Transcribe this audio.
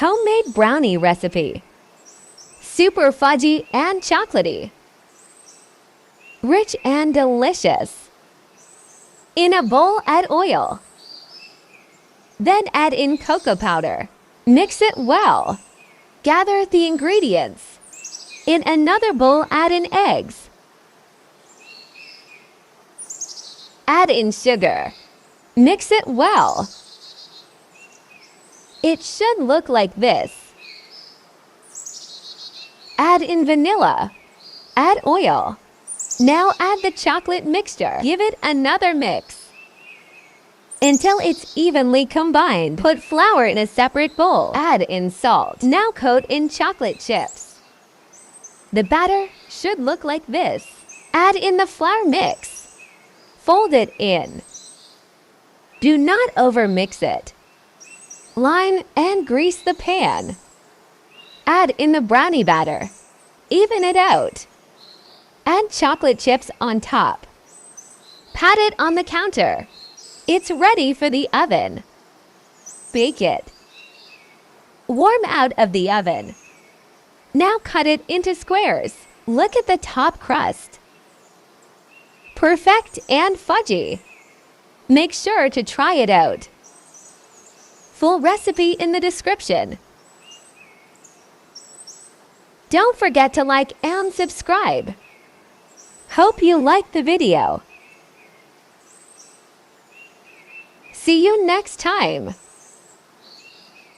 Homemade brownie recipe. Super fudgy and chocolatey. Rich and delicious. In a bowl, add oil. Then add in cocoa powder. Mix it well. Gather the ingredients. In another bowl, add in eggs. Add in sugar. Mix it well. It should look like this. Add in vanilla. Add oil. Now add the chocolate mixture. Give it another mix until it's evenly combined. Put flour in a separate bowl. Add in salt. Now coat in chocolate chips. The batter should look like this. Add in the flour mix. Fold it in. Do not overmix it. Line and grease the pan. Add in the brownie batter. Even it out. Add chocolate chips on top. Pat it on the counter. It's ready for the oven. Bake it. Warm out of the oven. Now cut it into squares. Look at the top crust. Perfect and fudgy. Make sure to try it out. Full recipe in the description. Don't forget to like and subscribe. Hope you liked the video. See you next time.